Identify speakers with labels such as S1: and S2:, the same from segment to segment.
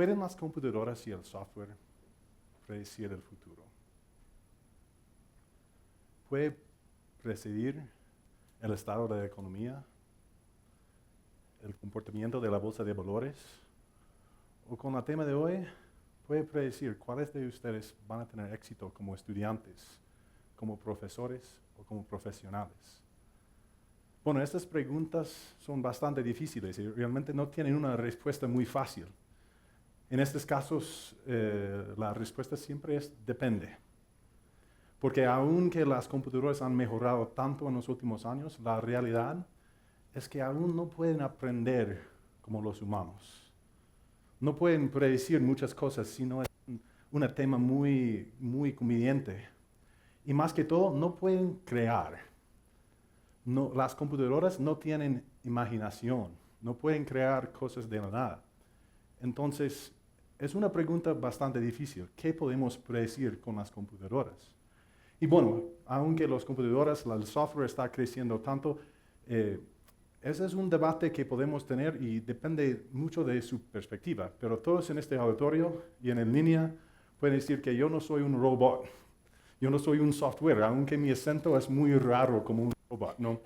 S1: ¿Pueden las computadoras y el software predecir el futuro? ¿Puede predecir el estado de la economía, el comportamiento de la bolsa de valores? O con el tema de hoy, puede predecir cuáles de ustedes van a tener éxito como estudiantes, como profesores o como profesionales. Bueno, estas preguntas son bastante difíciles y realmente no tienen una respuesta muy fácil. En estos casos, la respuesta siempre es depende. Porque aunque las computadoras han mejorado tanto en los últimos años, la realidad es que aún no pueden aprender como los humanos. No pueden predecir muchas cosas, sino es un tema muy, muy conveniente. Y más que todo, no pueden crear. No, las computadoras no tienen imaginación, no pueden crear cosas de la nada. Entonces, es una pregunta bastante difícil. ¿Qué podemos predecir con las computadoras? Y bueno, aunque las computadoras, el software está creciendo tanto, ese es un debate que podemos tener y depende mucho de su perspectiva. Pero todos en este auditorio y en línea pueden decir que yo no soy un robot. Yo no soy un software, aunque mi acento es muy raro como un robot, ¿no?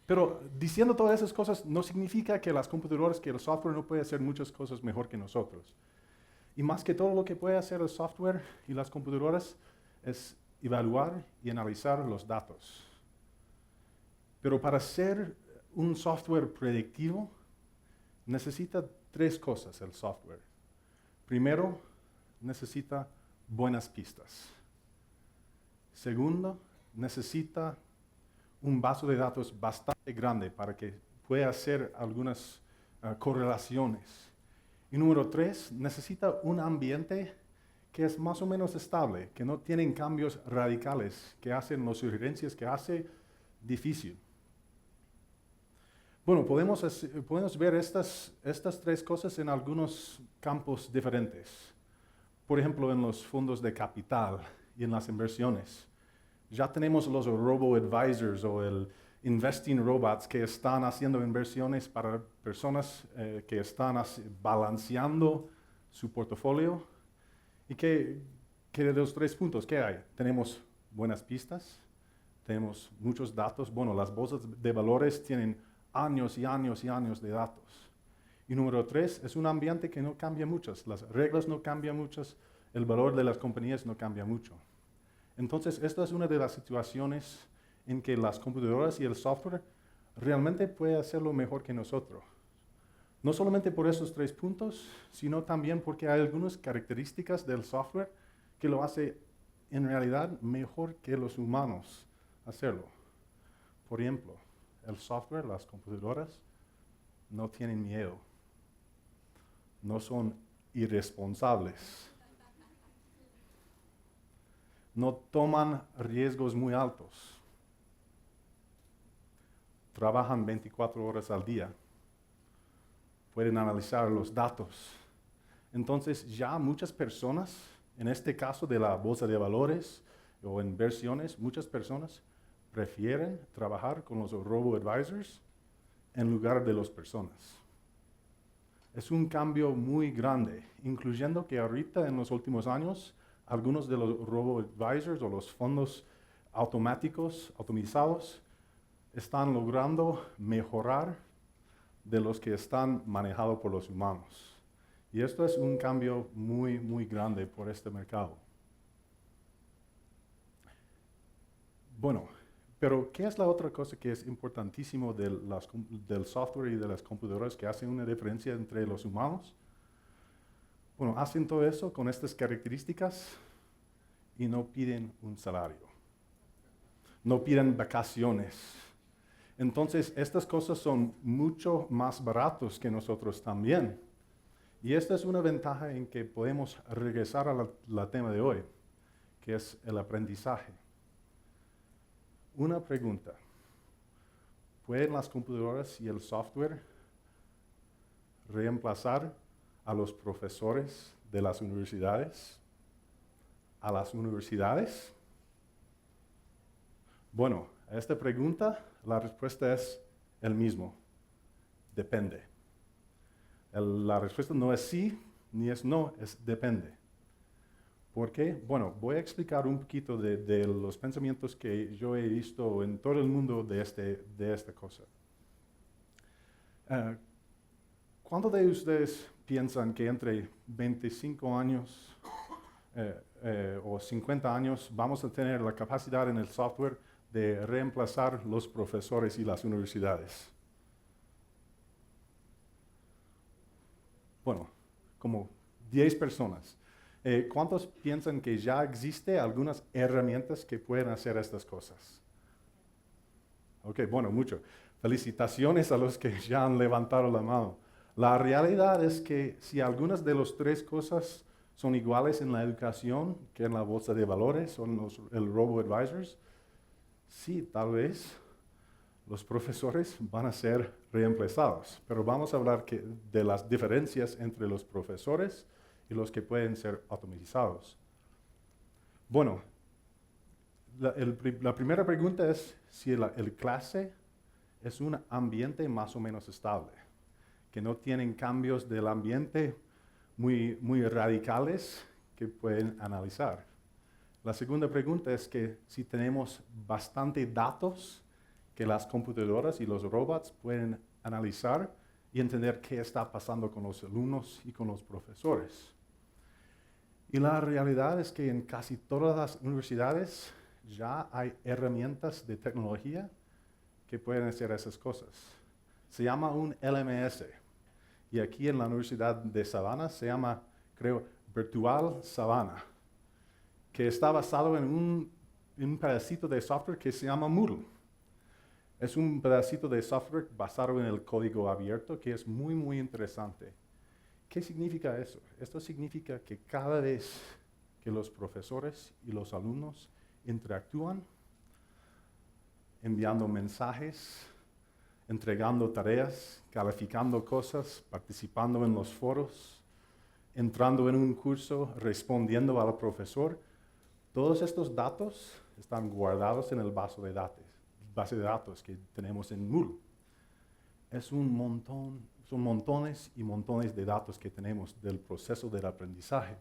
S1: Pero diciendo todas esas cosas no significa que las computadoras, que el software no puede hacer muchas cosas mejor que nosotros. Y más que todo lo que puede hacer el software y las computadoras es evaluar y analizar los datos. Pero para ser un software predictivo, necesita tres cosas el software. Primero, necesita buenas pistas. Segundo, necesita un base de datos bastante grande para que pueda hacer algunas correlaciones. Y número tres, necesita un ambiente que es más o menos estable, que no tienen cambios radicales, que hacen las sugerencias que hace difícil. Bueno, podemos ver estas tres cosas en algunos campos diferentes. Por ejemplo, en los fondos de capital y en las inversiones. Ya tenemos los robo-advisors o el investing robots que están haciendo inversiones para personas que están balanceando su portafolio. ¿Y qué de los tres puntos? ¿Qué hay? Tenemos buenas pistas, tenemos muchos datos. Bueno, las bolsas de valores tienen años y años y años de datos. Y número tres, es un ambiente que no cambia mucho. Las reglas no cambian mucho, el valor de las compañías no cambia mucho. Entonces, esta es una de las situaciones en que las computadoras y el software realmente pueden hacerlo mejor que nosotros. No solamente por esos tres puntos, sino también porque hay algunas características del software que lo hace en realidad mejor que los humanos hacerlo. Por ejemplo, el software, las computadoras, no tienen miedo, no son irresponsables, no toman riesgos muy altos, trabajan 24 horas al día, pueden analizar los datos. Entonces ya muchas personas, en este caso de la bolsa de valores o inversiones, muchas personas prefieren trabajar con los robo-advisors en lugar de las personas. Es un cambio muy grande, incluyendo que ahorita en los últimos años, algunos de los robo-advisors o los fondos automáticos, automatizados, están logrando mejorar de los que están manejados por los humanos. Y esto es un cambio muy, muy grande por este mercado. Bueno, pero ¿qué es la otra cosa que es importantísimo del software y de las computadoras que hacen una diferencia entre los humanos? Bueno, hacen todo eso con estas características y no piden un salario. No piden vacaciones. Entonces, estas cosas son mucho más baratos que nosotros también. Y esta es una ventaja en que podemos regresar al tema de hoy, que es el aprendizaje. Una pregunta. ¿Pueden las computadoras y el software reemplazar a los profesores de las universidades? ¿A las universidades? Bueno, a esta pregunta la respuesta es el mismo. Depende. La respuesta no es sí, ni es no, es depende. ¿Por qué? Bueno, voy a explicar un poquito de los pensamientos que yo he visto en todo el mundo de esta cosa. ¿Cuántos de ustedes piensan que entre 25 años o 50 años vamos a tener la capacidad en el software de reemplazar los profesores y las universidades? Bueno, como 10 personas. ¿Cuántos piensan que ya existe algunas herramientas que pueden hacer estas cosas? Ok, bueno, mucho. Felicitaciones a los que ya han levantado la mano. La realidad es que si algunas de las tres cosas son iguales en la educación que en la bolsa de valores o en el robo-advisors, sí, tal vez los profesores van a ser reemplazados. Pero vamos a hablar de las diferencias entre los profesores y los que pueden ser automatizados. Bueno, la primera pregunta es si el clase es un ambiente más o menos estable, que no tienen cambios del ambiente muy radicales que pueden analizar. La segunda pregunta es que si tenemos bastante datos que las computadoras y los robots pueden analizar y entender qué está pasando con los alumnos y con los profesores. Y la realidad es que en casi todas las universidades ya hay herramientas de tecnología que pueden hacer esas cosas. Se llama un LMS. Y aquí en la Universidad de Savannah se llama, creo, Virtual Savannah, que está basado en un pedacito de software que se llama Moodle. Es un pedacito de software basado en el código abierto que es muy interesante. ¿Qué significa eso? Esto significa que cada vez que los profesores y los alumnos interactúan, enviando mensajes, entregando tareas, calificando cosas, participando en los foros, entrando en un curso, respondiendo al profesor, todos estos datos están guardados en el base de datos que tenemos en Moodle. Son montones y montones de datos que tenemos del proceso del aprendizaje.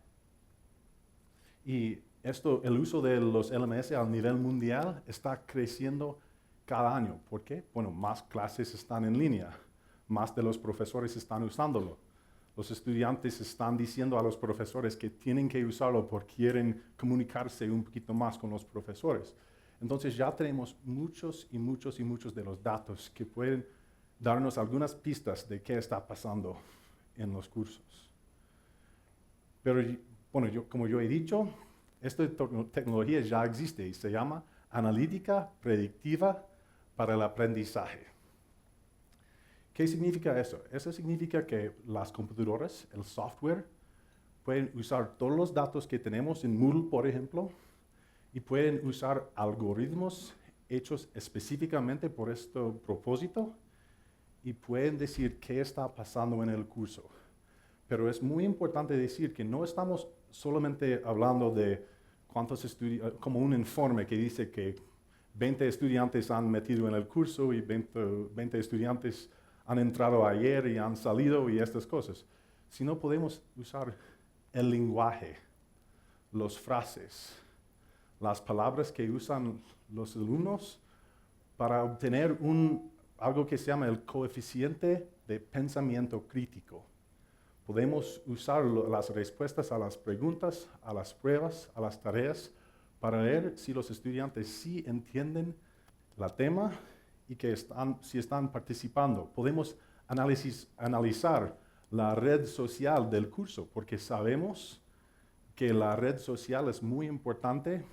S1: Y el uso de los LMS a nivel mundial está creciendo cada año. ¿Por qué? Bueno, más clases están en línea, más de los profesores están usándolo. Los estudiantes están diciendo a los profesores que tienen que usarlo porque quieren comunicarse un poquito más con los profesores. Entonces ya tenemos muchos de los datos que pueden darnos algunas pistas de qué está pasando en los cursos. Pero bueno, como yo he dicho, esta tecnología ya existe y se llama analítica predictiva para el aprendizaje. ¿Qué significa eso? Eso significa que las computadoras, el software, pueden usar todos los datos que tenemos en Moodle, por ejemplo, y pueden usar algoritmos hechos específicamente por este propósito y pueden decir qué está pasando en el curso. Pero es muy importante decir que no estamos solamente hablando de cuántos estudiantes, como un informe que dice que 20 estudiantes han metido en el curso y 20 estudiantes han entrado ayer y han salido y estas cosas. Sino podemos usar el lenguaje, las frases, las palabras que usan los alumnos para obtener algo que se llama el coeficiente de pensamiento crítico. Podemos usar las respuestas a las preguntas, a las pruebas, a las tareas, para ver si los estudiantes sí entienden el tema y si están participando. Podemos analizar la red social del curso, porque sabemos que la red social es muy importante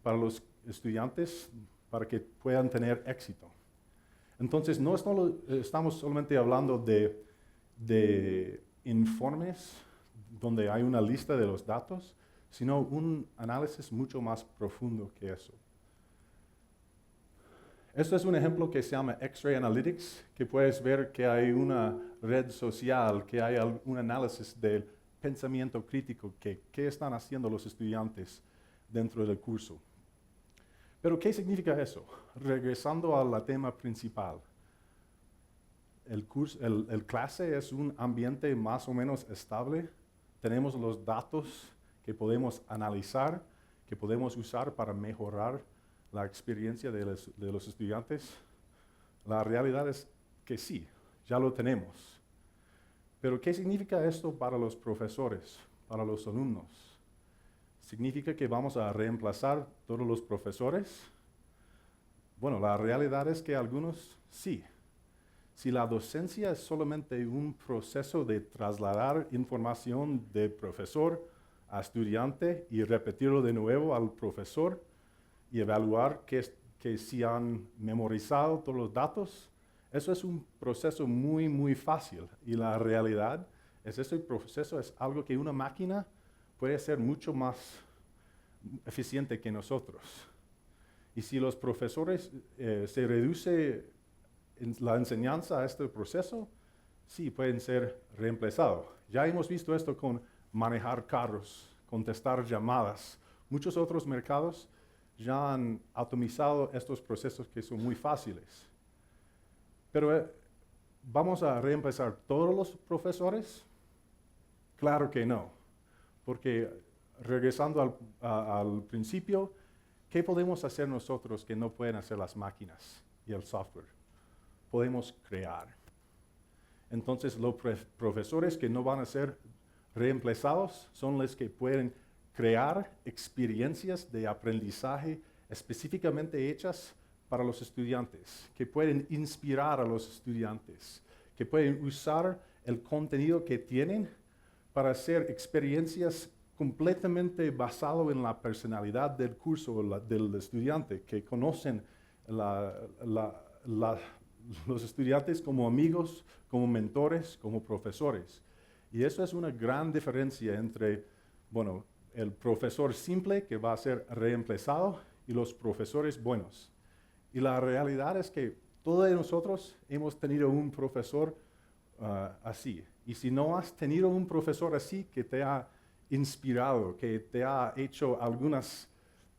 S1: para los estudiantes para que puedan tener éxito. Entonces, no estamos solamente hablando de informes donde hay una lista de los datos, sino un análisis mucho más profundo que eso. Esto es un ejemplo que se llama X-Ray Analytics, que puedes ver que hay una red social, que hay un análisis del pensamiento crítico, qué están haciendo los estudiantes dentro del curso. Pero, ¿qué significa eso? Regresando al tema principal. el clase es un ambiente más o menos estable. Tenemos los datos que podemos analizar, que podemos usar para mejorar la experiencia de los estudiantes. La realidad es que sí, ya lo tenemos. Pero ¿qué significa esto para los profesores, para los alumnos? ¿Significa que vamos a reemplazar todos los profesores? Bueno, la realidad es que algunos sí. Si la docencia es solamente un proceso de trasladar información de profesor a estudiante y repetirlo de nuevo al profesor y evaluar que si han memorizado todos los datos, eso es un proceso muy, muy fácil. Y la realidad es que ese proceso es algo que una máquina puede ser mucho más eficiente que nosotros. Y si los profesores se reduce la enseñanza a este proceso, sí, pueden ser reemplazados. Ya hemos visto esto con manejar carros, contestar llamadas. Muchos otros mercados ya han automatizado estos procesos que son muy fáciles. Pero ¿vamos a reemplazar todos los profesores? Claro que no. Porque regresando al principio, ¿qué podemos hacer nosotros que no pueden hacer las máquinas y el software? Podemos crear. Entonces, los profesores que no van a ser reemplazados son los que pueden crear experiencias de aprendizaje específicamente hechas para los estudiantes, que pueden inspirar a los estudiantes, que pueden usar el contenido que tienen para hacer experiencias completamente basado en la personalidad del curso del estudiante, que conocen los estudiantes como amigos, como mentores, como profesores. Y eso es una gran diferencia entre, bueno, el profesor simple que va a ser reemplazado y los profesores buenos. Y la realidad es que todos nosotros hemos tenido un profesor así. Y si no has tenido un profesor así que te ha inspirado, que te ha hecho algunas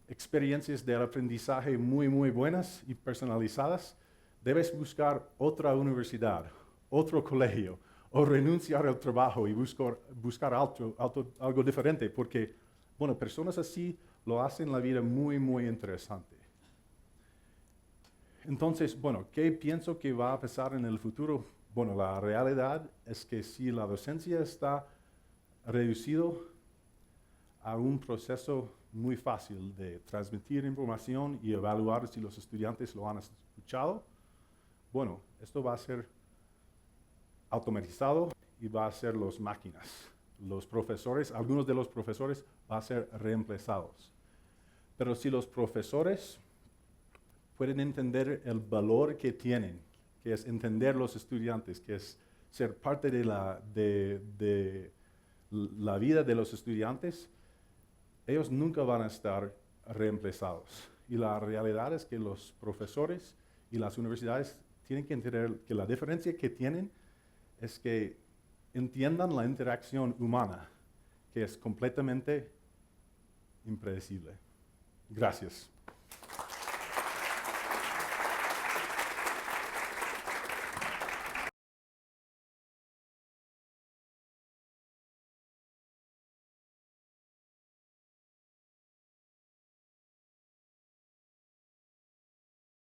S1: experiencias de aprendizaje muy, muy buenas y personalizadas, debes buscar otra universidad, otro colegio, o renunciar al trabajo y buscar algo diferente, porque, bueno, personas así lo hacen la vida muy, muy interesante. Entonces, bueno, ¿qué pienso que va a pasar en el futuro? Bueno, la realidad es que si la docencia está reducido a un proceso muy fácil de transmitir información y evaluar si los estudiantes lo han escuchado, bueno, esto va a ser automatizado y va a ser las máquinas. Los profesores, algunos de los profesores van a ser reemplazados. Pero si los profesores pueden entender el valor que tienen, que es entender los estudiantes, que es ser parte de la vida de los estudiantes, ellos nunca van a estar reemplazados. Y la realidad es que los profesores y las universidades tienen que entender que la diferencia que tienen es que entiendan la interacción humana, que es completamente impredecible. Gracias.